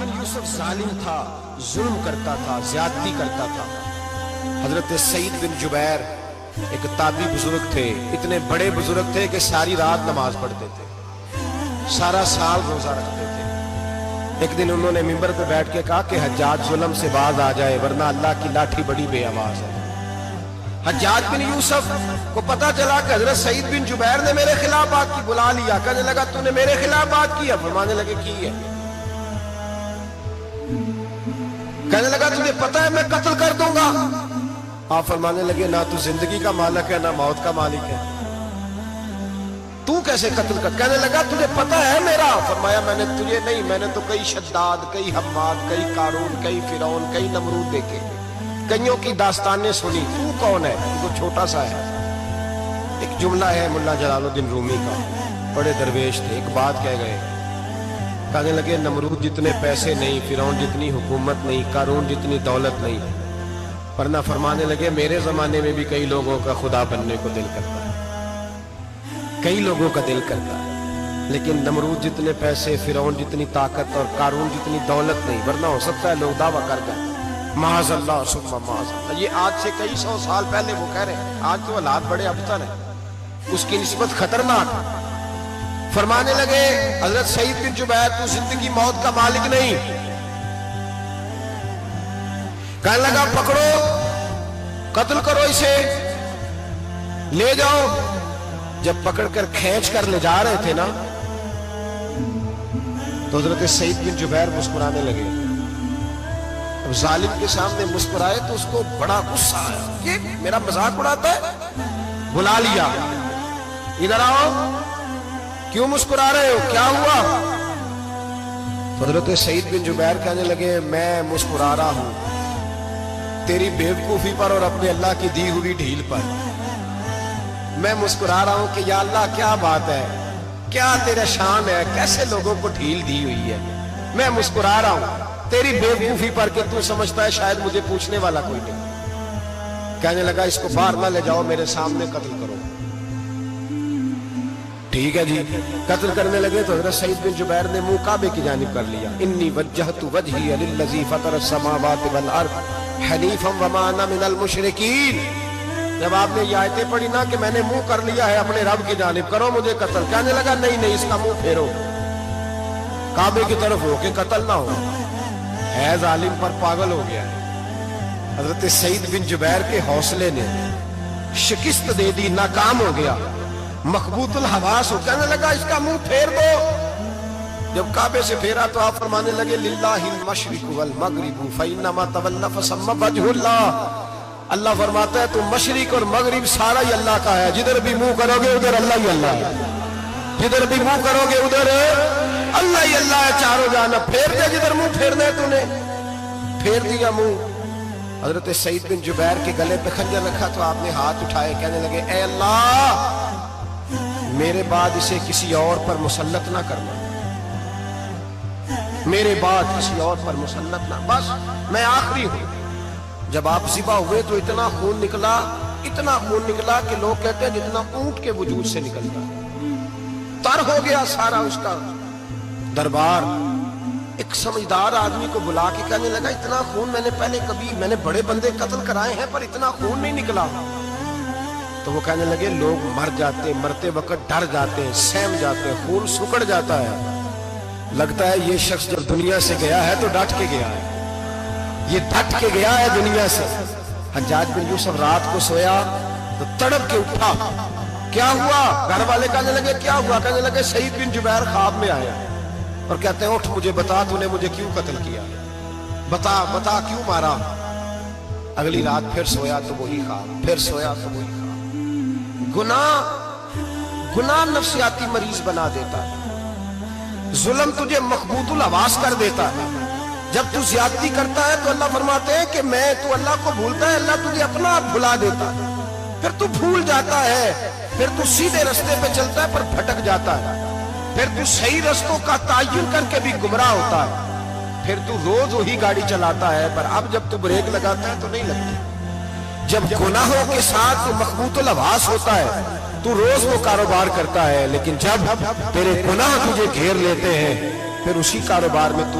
بن یوسف ظالم تھا، ظلم کرتا تھا، زیادتی کرتا تھا۔ حضرت سعید بن جبیر ایک تابعی بزرگ تھے، اتنے بڑے بزرگ تھے کہ ساری رات نماز پڑھتے تھے، سارا سال روزہ رکھتے تھے۔ ایک دن انہوں نے منبر پہ بیٹھ کے کہا کہ حجاج ظلم سے باز آ جائے ورنہ اللہ کی لاٹھی بڑی بے آواز ہے۔ حجاج بن یوسف کو پتا چلا کہ حضرت سعید بن جبیر نے میرے خلاف بات کی، بلا لیا، کہنے لگا تو نے میرے خلاف بات کی؟ فرمانے لگے کی ہے۔ کہنے لگا تجھے پتا ہے میں قتل کر دوں گا؟ آپ فرمانے لگے نہ تو زندگی کا مالک ہے نہ موت کا مالک ہے، تو کیسے قتل کر؟ کہنے لگا تجھے پتا ہے میرا؟ فرمایا میں نے تجھے نہیں، میں نے تو کئی شداد، کئی حماد، کئی قارون، کئی فرعون، کئی نمرود دیکھے، کئیوں کی داستانیں سنی، تو کون ہے؟ تو چھوٹا سا ہے۔ ایک جملہ ہے ملا جلال الدین رومی کا، بڑے درویش تھے، ایک بات کہہ گئے، کہنے لگے نمرود جتنے پیسے نہیں، فرعون جتنی حکومت نہیں، قارون جتنی دولت نہیں، ورنہ فرمانے لگے میرے زمانے میں بھی کئی لوگوں کا خدا بننے کو دل کرتا ہے، کئی لوگوں کا دل کرتا ہے، لیکن نمرود جتنے پیسے، فرعون جتنی طاقت اور قارون جتنی دولت نہیں، ورنہ ہو سکتا ہے لوگ دعویٰ کر جائیں معاذ اللہ ثم معاذ اللہ۔ یہ آج سے کئی سو سال پہلے وہ کہہ رہے ہیں، آج تو حالات بڑے ابتر ہیں، اس کی نسبت خطرناک۔ فرمانے لگے حضرت سعید بن جبیر تو زندگی موت کا مالک نہیں۔ کہنے لگا پکڑو، قتل کرو اسے، لے جاؤ۔ جب پکڑ کر کھینچ کر لے جا رہے تھے نا تو حضرت سعید بن جبیر مسکرانے لگے۔ اب ظالم کے سامنے مسکرائے تو اس کو بڑا غصہ آیا کہ میرا مذاق اڑاتا ہے۔ بلا لیا، ادھر آؤ، کیوں مسکرا رہے ہو، کیا ہوا؟ حضرت سعید بن جبیر کہنے لگے میں مسکرا رہا ہوں تیری بیوقوفی پر اور اپنے اللہ کی دی ہوئی ڈھیل پر۔ میں مسکرا رہا ہوں کہ یا اللہ کیا بات ہے، کیا تیرا شان ہے، کیسے لوگوں کو ڈھیل دی ہوئی ہے۔ میں مسکرا رہا ہوں تیری بیوقوفی پر کہ تو سمجھتا ہے شاید مجھے پوچھنے والا کوئی نہیں۔ کہنے لگا اس کو باہر نہ لے جاؤ، میرے سامنے قتل کرو۔ ٹھیک ہے جی، قتل کرنے لگے تو حضرت سعید بن جبیر نے منہ کعبے کی جانب کر لیا۔ انی وجہت وجہی للذی فطر السماوات والارض حنیفا وما انا من المشرکین۔ جب آپ نے یہ آیتیں پڑھی نا کہ میں نے منہ کر لیا ہے اپنے رب کی جانب، کرو مجھے قتل، کہنے لگا نہیں نہیں، اس کا منہ پھیرو، کعبے کی طرف ہو کے قتل نہ ہو، ہے ظالم پر پاگل ہو گیا ہے۔ حضرت سعید بن جبیر کے حوصلے نے شکست دے دی، ناکام ہو گیا، مخبوط الحواس ہو، کہنے لگا اس کا منہ پھیر دو۔ جب کعبے سے پھیرا تو آپ فرمانے لگے للہ المشرق والمغرب فانما تولى فثم وجه اللہ۔ اللہ فرماتا ہے تو مشرق اور مغرب سارا ہی اللہ کا ہے، جدھر بھی منہ کرو گے ادھر اللہ ہی اللہ ہے، جدھر بھی منہ کرو گے ادھر اللہ ہی اللہ ہے، چاروں جانب پھیر دے، جدھر منہ پھیرنا ہے تو نے پھیر دیا منہ۔ حضرت سعید بن جبیر کے گلے پہ خنجر رکھا تو آپ نے ہاتھ اٹھائے، کہنے لگے اے اللہ میرے بعد اسے کسی اور پر مسلط نہ کرنا، میرے بعد کسی اور پر مسلط نہ، بس میں آخری ہوں۔ جب آپ ذبح ہوئے تو اتنا خون نکلا کہ لوگ کہتے ہیں جتنا اونٹ کے وجود سے نکلتا، تر ہو گیا سارا اس کا دربار۔ ایک سمجھدار آدمی کو بلا کے کہنے لگا اتنا خون میں نے بڑے بندے قتل کرائے ہیں پر اتنا خون نہیں نکلا۔ تو وہ کہنے لگے لوگ مر جاتے، مرتے وقت ڈر جاتے ہیں، سہم جاتے ہیں، خون سکڑ جاتا ہے، لگتا ہے یہ شخص جب دنیا سے گیا ہے تو ڈٹ کے گیا ہے، یہ ڈٹ کے گیا ہے دنیا سے۔ حجاج بن یوسف رات کو سویا تو تڑپ کے اٹھا، کیا ہوا؟ گھر والے کہنے لگے کیا ہوا؟ کہنے لگے سعید بن جبیر خواب میں آیا اور کہتے ہیں اٹھ مجھے بتا تو نے مجھے کیوں قتل کیا، بتا کیوں مارا۔ اگلی رات پھر سویا تو وہی خواب، پھر سویا تو وہی خواب۔ گناہ نفسیاتی مریض بنا دیتا ہے، ظلم تجھے مخبوط الحواس کر دیتا ہے۔ جب تو زیادتی کرتا ہے تو اللہ فرماتے ہیں کہ تو اللہ کو بھولتا ہے، اللہ تجھے اپنا آپ بھلا دیتا ہے، پھر تو بھول جاتا ہے، پھر تو سیدھے رستے پہ چلتا ہے پر بھٹک جاتا ہے، پھر تو صحیح رستوں کا تعین کر کے بھی گمراہ ہوتا ہے، پھر تو روز وہی گاڑی چلاتا ہے پر اب جب تو بریک لگاتا ہے تو نہیں لگتی۔ جب گناہوں کے ساتھ تو مخبوط الحواس ہوتا ہے تو روز وہ کاروبار کرتا ہے، لیکن جب تیرے گناہ تجھے گھیر لیتے ہیں پھر اسی کاروبار میں تو